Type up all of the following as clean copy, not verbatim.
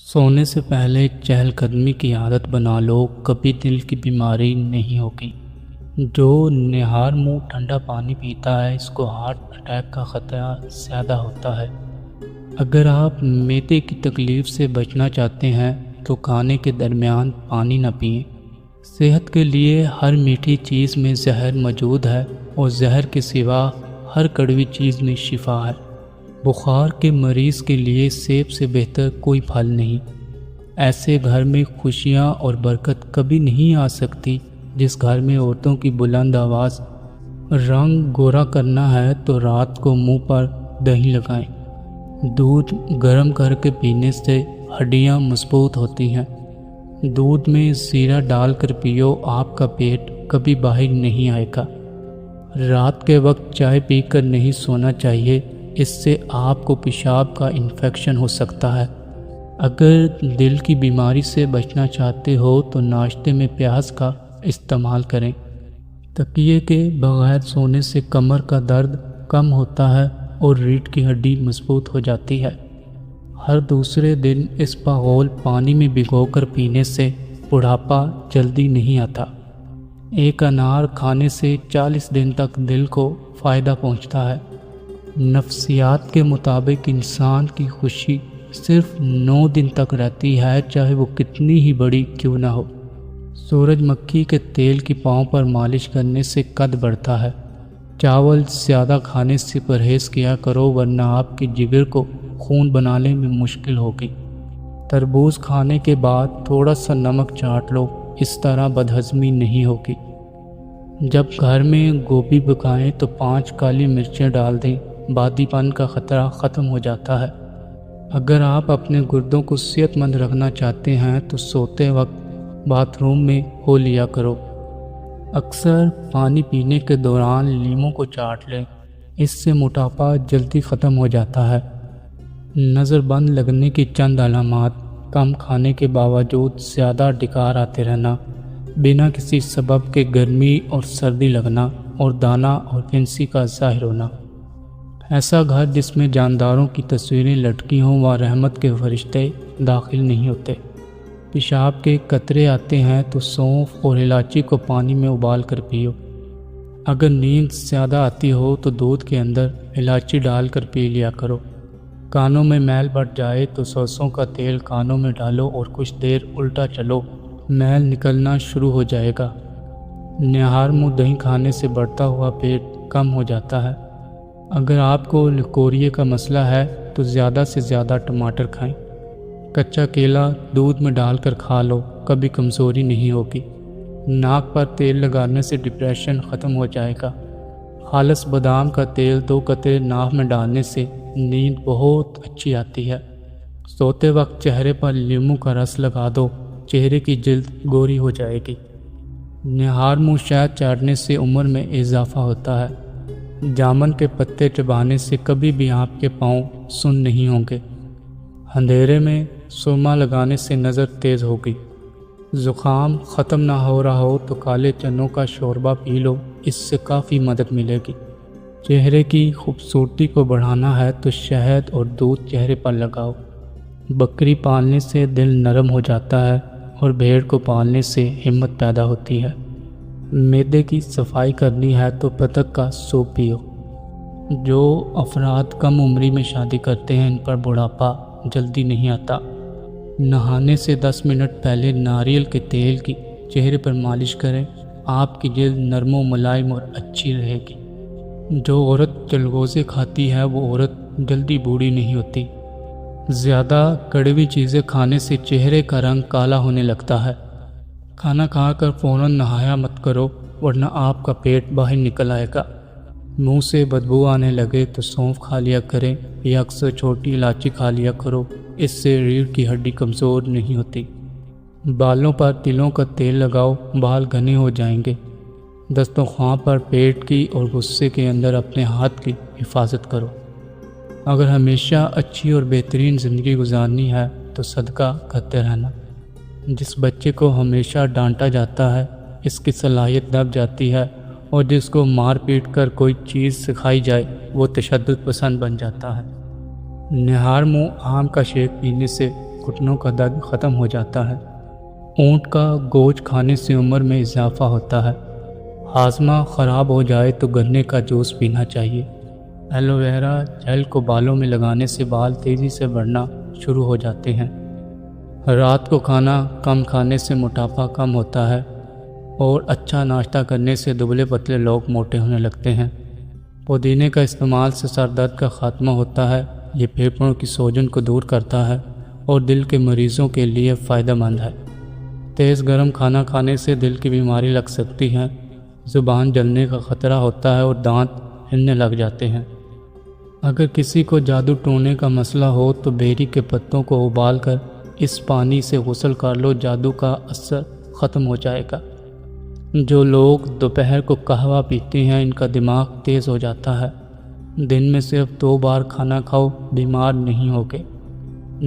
سونے سے پہلے چہل قدمی کی عادت بنا لو، کبھی دل کی بیماری نہیں ہوگی۔ جو نہار منہ ٹھنڈا پانی پیتا ہے اس کو ہارٹ اٹیک کا خطرہ زیادہ ہوتا ہے۔ اگر آپ معدے کی تکلیف سے بچنا چاہتے ہیں تو کھانے کے درمیان پانی نہ پئیں۔ صحت کے لیے ہر میٹھی چیز میں زہر موجود ہے اور زہر کے سوا ہر کڑوی چیز میں شفا ہے۔ بخار کے مریض کے لیے سیب سے بہتر کوئی پھل نہیں۔ ایسے گھر میں خوشیاں اور برکت کبھی نہیں آ سکتی جس گھر میں عورتوں کی بلند آواز رنگ گورا کرنا ہے تو رات کو منہ پر دہی لگائیں۔ دودھ گرم کر کے پینے سے ہڈیاں مضبوط ہوتی ہیں۔ دودھ میں زیرہ ڈال کر پیو، آپ کا پیٹ کبھی باہر نہیں آئے گا۔ رات کے وقت چائے پی کر نہیں سونا چاہیے، اس سے آپ کو پیشاب کا انفیکشن ہو سکتا ہے۔ اگر دل کی بیماری سے بچنا چاہتے ہو تو ناشتے میں پیاز کا استعمال کریں۔ تکیے کے بغیر سونے سے کمر کا درد کم ہوتا ہے اور ریڑھ کی ہڈی مضبوط ہو جاتی ہے۔ ہر دوسرے دن اسپاغول پانی میں بھگو کر پینے سے بڑھاپا جلدی نہیں آتا۔ ایک انار کھانے سے 40 دن تک دل کو فائدہ پہنچتا ہے۔ نفسیات کے مطابق انسان کی خوشی صرف 9 دن تک رہتی ہے، چاہے وہ کتنی ہی بڑی کیوں نہ ہو۔ سورج مکھی کے تیل کی پاؤں پر مالش کرنے سے قد بڑھتا ہے۔ چاول زیادہ کھانے سے پرہیز کیا کرو ورنہ آپ کے جگر کو خون بنانے میں مشکل ہوگی۔ تربوز کھانے کے بعد تھوڑا سا نمک چاٹ لو، اس طرح بدہضمی نہیں ہوگی۔ جب گھر میں گوبھی پکائیں تو 5 کالی مرچیں ڈال دیں، بادی پن کا خطرہ ختم ہو جاتا ہے۔ اگر آپ اپنے گردوں کو صحت مند رکھنا چاہتے ہیں تو سوتے وقت باتھ روم میں ہو لیا کرو۔ اکثر پانی پینے کے دوران لیموں کو چاٹ لیں، اس سے موٹاپا جلدی ختم ہو جاتا ہے۔ نظر بند لگنے کی چند علامات: کم کھانے کے باوجود زیادہ ڈکار آتے رہنا، بنا کسی سبب کے گرمی اور سردی لگنا اور دانہ اور پھنسی کا ظاہر ہونا۔ ایسا گھر جس میں جانداروں کی تصویریں لٹکی ہوں وہاں رحمت کے فرشتے داخل نہیں ہوتے۔ پیشاب کے قطرے آتے ہیں تو سونف اور الائچی کو پانی میں ابال کر پیو۔ اگر نیند زیادہ آتی ہو تو دودھ کے اندر الائچی ڈال کر پی لیا کرو۔ کانوں میں میل بڑھ جائے تو سرسوں کا تیل کانوں میں ڈالو اور کچھ دیر الٹا چلو، میل نکلنا شروع ہو جائے گا۔ نہار منہ دہی کھانے سے بڑھتا ہوا پیٹ کم ہو جاتا ہے۔ اگر آپ کو لکوریا کا مسئلہ ہے تو زیادہ سے زیادہ ٹماٹر کھائیں۔ کچا کیلا دودھ میں ڈال کر کھا لو، کبھی کمزوری نہیں ہوگی۔ ناک پر تیل لگانے سے ڈپریشن ختم ہو جائے گا۔ خالص بادام کا تیل 2 قطرے ناک میں ڈالنے سے نیند بہت اچھی آتی ہے۔ سوتے وقت چہرے پر لیموں کا رس لگا دو، چہرے کی جلد گوری ہو جائے گی۔ نہار منہ شہد چاٹنے سے عمر میں اضافہ ہوتا ہے۔ جامن کے پتے چبانے سے کبھی بھی آپ کے پاؤں سن نہیں ہوں گے۔ اندھیرے میں سرما لگانے سے نظر تیز ہوگی۔ زکام ختم نہ ہو رہا ہو تو کالے چنوں کا شوربہ پی لو، اس سے کافی مدد ملے گی۔ چہرے کی خوبصورتی کو بڑھانا ہے تو شہد اور دودھ چہرے پر لگاؤ۔ بکری پالنے سے دل نرم ہو جاتا ہے اور بھیڑ کو پالنے سے ہمت پیدا ہوتی ہے۔ معدے کی صفائی کرنی ہے تو بطخ کا سوپ پیو۔ جو افراد کم عمری میں شادی کرتے ہیں ان پر بڑھاپا جلدی نہیں آتا۔ نہانے سے 10 منٹ پہلے ناریل کے تیل کی چہرے پر مالش کریں، آپ کی جلد نرم و ملائم اور اچھی رہے گی۔ جو عورت چلغوزے کھاتی ہے وہ عورت جلدی بوڑھی نہیں ہوتی۔ زیادہ کڑوی چیزیں کھانے سے چہرے کا رنگ کالا ہونے لگتا ہے۔ کھانا کھا کر فوراً نہایا مت کرو ورنہ آپ کا پیٹ باہر نکل آئے گا۔ منہ سے بدبو آنے لگے تو سونف کھا لیا کریں یا اکثر چھوٹی الائچی کھا لیا کرو، اس سے ریڑھ کی ہڈی کمزور نہیں ہوتی۔ بالوں پر تلوں کا تیل لگاؤ، بال گھنے ہو جائیں گے۔ دسترخوان پر پیٹ کی اور غصے کے اندر اپنے ہاتھ کی حفاظت کرو۔ اگر ہمیشہ اچھی اور بہترین زندگی گزارنی ہے تو صدقہ کرتے رہنا۔ جس بچے کو ہمیشہ ڈانٹا جاتا ہے اس کی صلاحیت دب جاتی ہے، اور جس کو مار پیٹ کر کوئی چیز سکھائی جائے وہ تشدد پسند بن جاتا ہے۔ نہار منہ آم کا شیک پینے سے گھٹنوں کا درد ختم ہو جاتا ہے۔ اونٹ کا گوشت کھانے سے عمر میں اضافہ ہوتا ہے۔ ہاضمہ خراب ہو جائے تو گنے کا جوس پینا چاہیے۔ ایلو ویرا جیل کو بالوں میں لگانے سے بال تیزی سے بڑھنا شروع ہو جاتے ہیں۔ رات کو کھانا کم کھانے سے موٹاپا کم ہوتا ہے اور اچھا ناشتہ کرنے سے دبلے پتلے لوگ موٹے ہونے لگتے ہیں۔ پودینے کا استعمال سے سر درد کا خاتمہ ہوتا ہے۔ یہ پھیپھڑوں کی سوجن کو دور کرتا ہے اور دل کے مریضوں کے لیے فائدہ مند ہے۔ تیز گرم کھانا کھانے سے دل کی بیماری لگ سکتی ہے، زبان جلنے کا خطرہ ہوتا ہے اور دانت ہلنے لگ جاتے ہیں۔ اگر کسی کو جادو ٹونے کا مسئلہ ہو تو بیری کے پتوں کو ابال کر اس پانی سے غسل کر لو، جادو کا اثر ختم ہو جائے گا۔ جو لوگ دوپہر کو قہوہ پیتے ہیں ان کا دماغ تیز ہو جاتا ہے۔ دن میں صرف 2 بار کھانا کھاؤ، بیمار نہیں ہوگے۔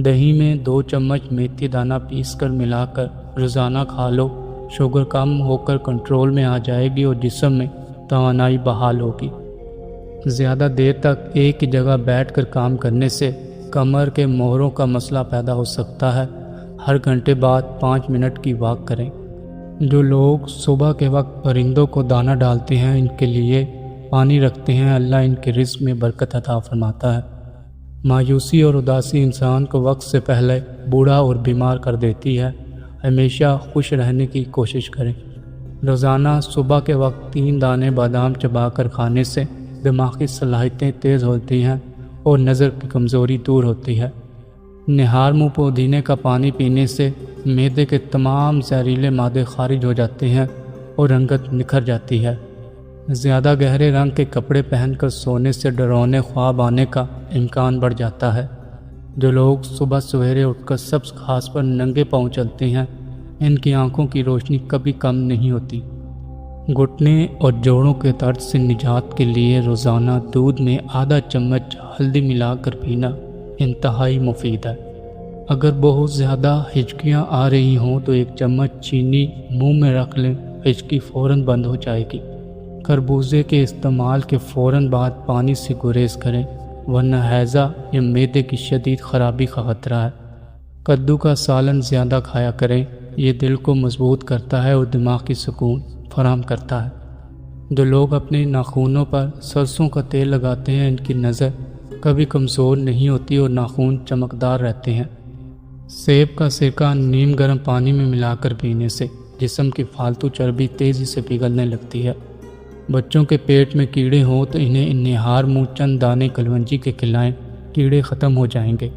دہی میں 2 چمچ میتھی دانہ پیس کر ملا کر روزانہ کھا لو، شوگر کم ہو کر کنٹرول میں آ جائے گی اور جسم میں توانائی بحال ہوگی۔ زیادہ دیر تک ایک ہی جگہ بیٹھ کر کام کرنے سے کمر کے موہروں کا مسئلہ پیدا ہو سکتا ہے۔ ہر گھنٹے بعد 5 منٹ کی واک کریں۔ جو لوگ صبح کے وقت پرندوں کو دانہ ڈالتے ہیں، ان کے لیے پانی رکھتے ہیں، اللہ ان کے رزق میں برکت عطا فرماتا ہے۔ مایوسی اور اداسی انسان کو وقت سے پہلے بوڑھا اور بیمار کر دیتی ہے۔ ہمیشہ خوش رہنے کی کوشش کریں۔ روزانہ صبح کے وقت 3 دانے بادام چبا کر کھانے سے دماغی صلاحیتیں تیز ہوتی ہیں اور نظر کی کمزوری دور ہوتی ہے۔ نہار منہ پودینے کا پانی پینے سے معدے کے تمام زہریلے مادے خارج ہو جاتے ہیں اور رنگت نکھر جاتی ہے۔ زیادہ گہرے رنگ کے کپڑے پہن کر سونے سے ڈراونے خواب آنے کا امکان بڑھ جاتا ہے۔ جو لوگ صبح سویرے اٹھ کر سبز گھاس پر ننگے پاؤں چلتے ہیں، ان کی آنکھوں کی روشنی کبھی کم نہیں ہوتی۔ گھٹنے اور جوڑوں کے درد سے نجات کے لیے روزانہ دودھ میں آدھا چمچ ہلدی ملا کر پینا انتہائی مفید ہے۔ اگر بہت زیادہ ہچکیاں آ رہی ہوں تو 1 چمچ چینی منہ میں رکھ لیں، ہچکی فوراً بند ہو جائے گی۔ خربوزے کے استعمال کے فوراً بعد پانی سے گریز کریں، ورنہ ہیضہ یا معدے کی شدید خرابی کا خطرہ ہے۔ کدو کا سالن زیادہ کھایا کریں، یہ دل کو مضبوط کرتا ہے اور دماغ کی سکون فراہم کرتا ہے۔ جو لوگ اپنے ناخنوں پر سرسوں کا تیل لگاتے ہیں، ان کی نظر کبھی کمزور نہیں ہوتی اور ناخن چمکدار رہتے ہیں۔ سیب کا سرکہ نیم گرم پانی میں ملا کر پینے سے جسم کی فالتو چربی تیزی سے پگھلنے لگتی ہے۔ بچوں کے پیٹ میں کیڑے ہوں تو انہیں نہار منہ چند دانے کلونجی کے کھلائیں، کیڑے ختم ہو جائیں گے۔